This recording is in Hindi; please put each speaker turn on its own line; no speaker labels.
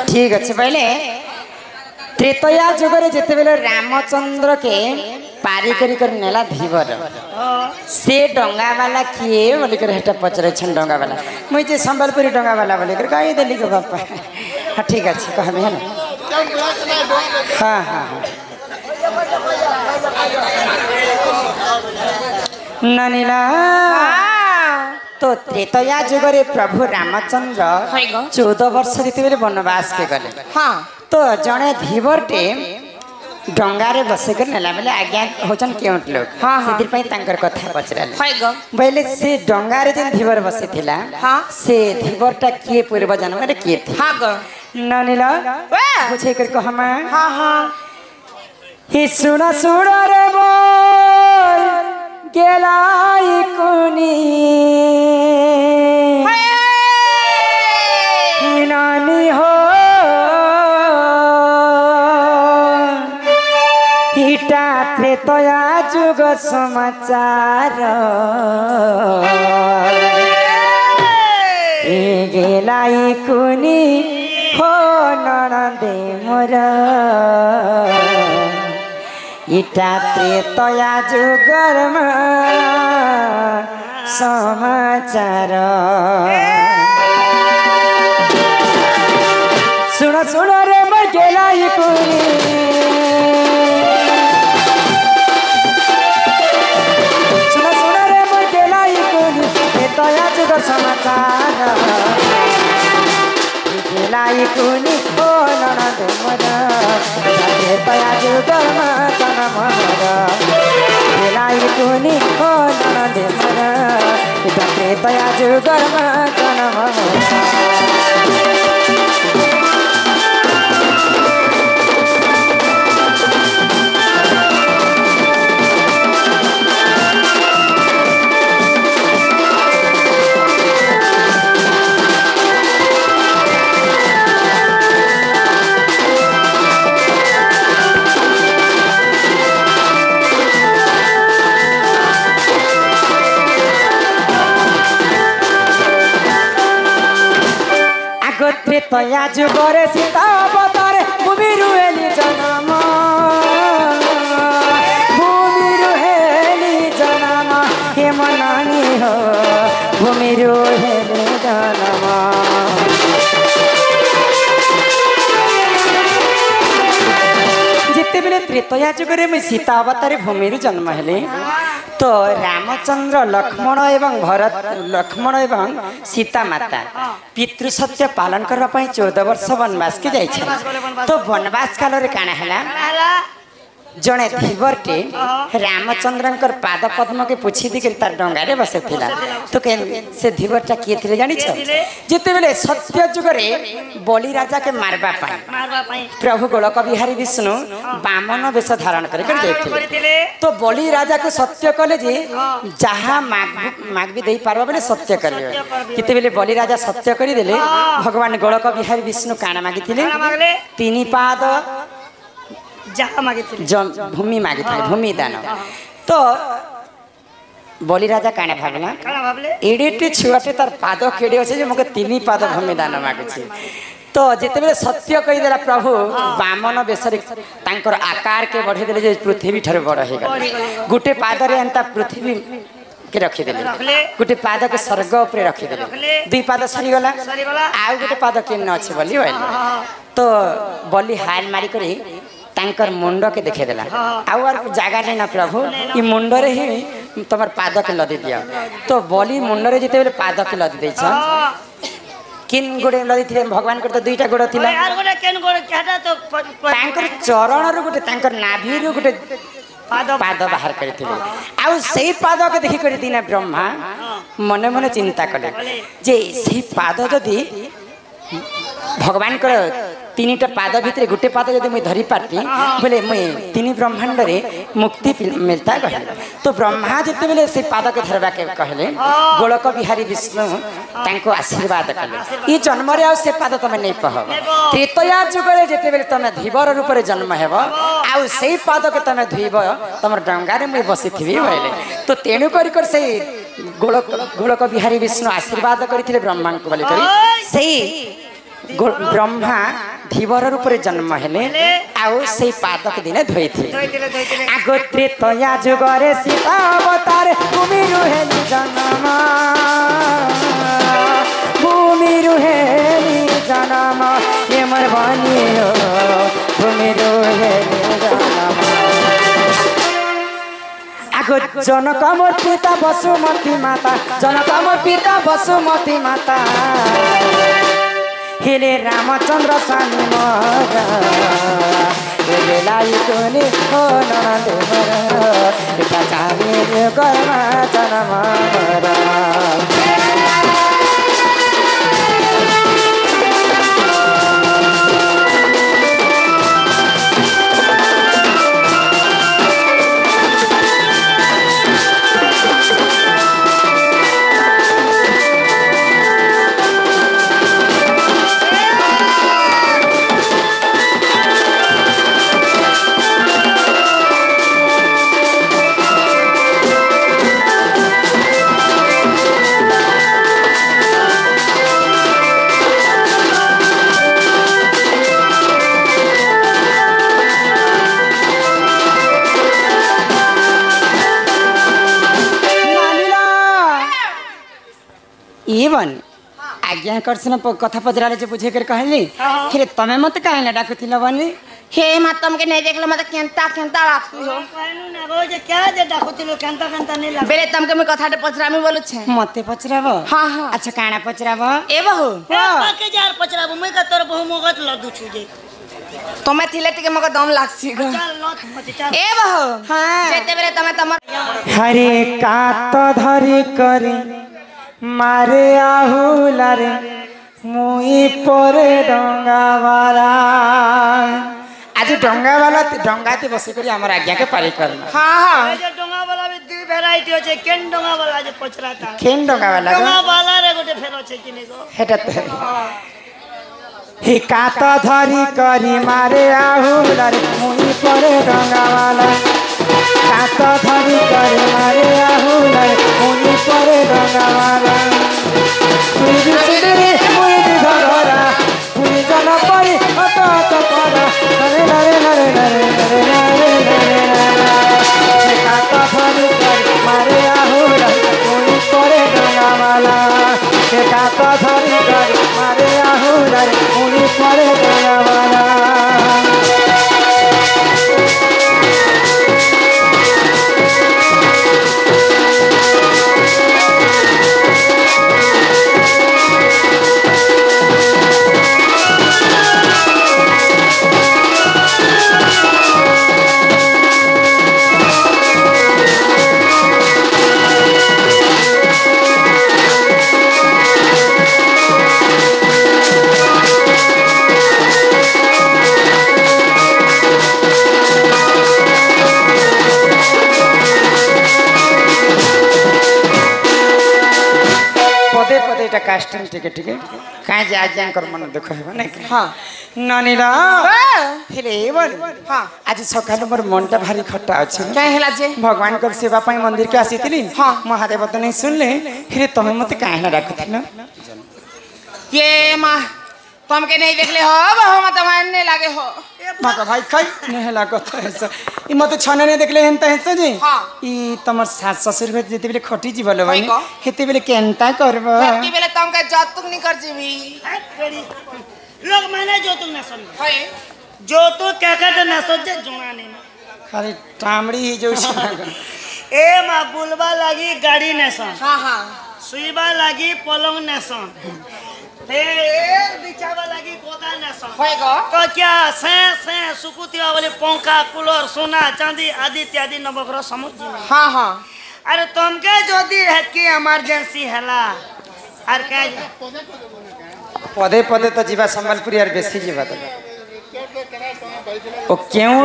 ठीक अच्छे पहले त्रेतया जुगरे जिते बेले रामचंद्र के पारी कर नेला धीवर से डंगा वाला किए बोलिकर हेटा पचर डंगा वाला मुझे संबलपुरी डंगा वाला बोलिकर कही देली के बापा। हाँ ठीक अच्छे कहबे है ना। हाँ हाँ ननीला तो त्रेतया जुगरे प्रभु रामचंद्र 14 वर्ष जिते वनवास के गले। हाँ तो जड़े धीवरटे डंगारे बसिकर नेला बेले आज्ञा होचन केउट लोग। हाँ से कथा पचराले बोले से डंगारे जेन धीवर बसी थिला से धीवरटा किए पूर्व जन्म रे किए थे। हाँ ननीला पूछे कर कह हम। हाँ हाँ ही सुना सुना रे बोल गेलाई कुनी नानी हो हिटा त्रेतया जुग समाचार गेलाई कुनी हो ननदे मोर इटा त्रेतया जुगर समाचार। सुन सुन रे मैं गेलाई कुनी सुन सुन रे मैं गेलाई कुनी त्रेतया जुगर समाचार गेलाई कुनी ओ ननद मोर त्रेतया जुगर गेलाई कुनी ओ ननद मोर त्रेतया जुगर त्रेतया जुगरे सीता अवतारे भूमि रुहेली जन्म हे मनानी हो भूमि रुहेली जन्म। जिते बेले त्रेतया जुगरे मैं सीता अवतारे भूमि जन्म हेले तो रामचंद्र लक्ष्मण एवं सीता माता पितृ सत्य पालन करने 14 वर्ष वनवास के जाइए। तो वनवास काल रे काना हला जड़े धीवरटे रामचंद्र पाद पद्म के पुछी दी तार डंगारे बसे थिला। तो से धीवरटा किए थे जानी जिते बेले सत्य जुगरे बलि राजा के मारबा प्रभु गोलक बिहारी विष्णु बामन वेश धारण कर तो बलि राजा को सत्य कले जे जहाँ माग भी दे पार्बा बेले सत्य कर जिते बेले बलि राजा सत्य करदेले भगवान गोलक बिहारी विष्णु काना मागी 3 पाद भूमि मागी भूमि दान। तो बलि राजा काने भावना एडे छुआटे तार पाद केड़े अच्छे मुझे 3 पाद भूमि दान मागे। तो जिते सत्य कहीदेला प्रभु बामन वेश आकार के बढ़ेदे पृथ्वी ठार बड़ हो गला गोटे पादरे एंता पृथ्वी के रखीदे गोटे पाद के स्वर्ग उपर रखीदे 2 पाद सरीगला आउ गोटे पाद के अच्छे बोली तो बलि हाल मारिक तांकर मुंड के देखेदेला आउ जगह नहीं ना प्रभु ये मुंडरे ही तुम पाद के लदी दिया। तो बलि मुंडरे जिते पाद के लदी देछ किन गोड़े लदी थे भगवान को तो 2टा गोड़ थिला तांकर चरण रु गोटे तांकर नाभि रु गोटे पाद बाहर करथिले आउ सेही पाद के देखि कर दिना ब्रह्मा मने मने चिंता कले जे सेही पाद जदी भगवान को 3टा पाद भितर गोटे पाद जब मुझे धरी पार्टी बोले मुझे 3 ब्रह्मांड रे मुक्ति मिलता कहले। तो ब्रह्मा जिते बेले से पाद के धरवा के कहले गोलक बिहारी विष्णु तांको आशीर्वाद कले ये जन्म रे आ से पाद तमे नहीं पह त्रेतया जुगरे जिते बेले तमे धीवर रूप रे जन्म हेब आ से पाद के तमे धुइब तमर डंगा रे मुझे बसी थिबी बोले। तो तेणु कर से गोलक बिहारी विष्णु आशीर्वाद करथिले ब्रह्मा को बोली करी से ब्रह्मा धीवर रूप जन्म हेले आउ से पादक दिन धोइथिले आगो त्रेतया जुगरे सीता अवतार भूमि रुहेली जन्म भूमि रुहेली जन्म ये मोर बनियो भूमि रुहेली जन्म आगो जनक मोर पिता बसुमती माता जनक मोर पिता बसुमती माता हेले रामचंद्र स्वामी मोर हेले लाई कोनी हो ननदे मोर पिता चाहे गरमा जन्म मोर आज्ञा करसन कथा पजराले जे बुझे कर कहली फिर तमे मत काहे डाकुथिल बनी
हे मां तुमके नहीं देखलो मत केंता केंता राखी हो
कहनु ना गो जे क्या जे डाकुथिल केंता केंता नहीं लाग
बेले तुमके मैं कथाटे पचरामी बोलु छे
मते पचराबो
हां हां
अच्छा काना पचराबो
ए बहु
पाके जार पचराबो मैं का तोर बहु मगत लदु छु जे
तमे थिले टिके मको दम लागसी गो
चल लत मत चल
ए बहु
हां
जेते बेले तमे तमर
हरे कात धरि करे मारे आहुला रे मुई परे डंगा वाला आज डंगा वाला डंगाते बसे करी हमर आज्ञा के पारी करना
हां हां
ए जे डंगा वाला भी दुई वैरायटी होचे केन डंगा वाला जे पचराता
केन डंगा वाला
डंगा वाला रे गोटे फेर होचे किने गो
हेटा हे कात धरि करी मारे आहुला रे मुई परे डंगा वाला कात धरि करी मारे आहुला रे मुई परे डंगा वाला तुई बिसरे मुई धरा तुई जन परी अत परा नरे नरे नरे नरे नरे नरे कात धरि करी मारे आहुला मुई परे डंगा वाला हे कात धरि करी मारे आहुला मुई परे डंगा वाला कास्टिंग टिके टिके काहे जे आज्ञा कर मन दुख हेबो नै हां नानीला हेले बोल हां आज सकाल मोर मनटा भारी खट्टा अछि
काय हला जे
भगवान कर सेवा पई मंदिर के आसीतिली हां महादेव त नै सुनले फिर तमे मते काहे ना डाकुथिल
ये मां तुमके नहीं देखले हो बहु मत मानने लागे हो
माका भाई खाई नहीं लागत ऐसा ई मते छने ने देखले हेंता हेंता जी
हां
ई तमर सास ससुर भेट जेते बेले खटी जीवल बनी हेते बेले केनता करबो
हेती बेले तुमके जतुक नहीं कर जीवी
लोग माने जोतुक ना सुन
होय
जोतुक क्या कहते ना सोचे जुना नहीं
खाली टामड़ी ही जो
ए मा बुलवा लागी गाड़ी नेसन
हां हां
सुईबा लागी पलंग नेसन ए बिचावा लागी गोदा नेसन
होय गो
तो क्या से सुकुतिया वाले पंखा कूलर सोना चांदी आदि इत्यादि नवग्रह समुद्र
हां हां
अरे तुमके जदी है कि इमरजेंसी हला आर का
पदे पदे तो जीवा संबलपुरी यार बेसी जीवा तो ओ क्यों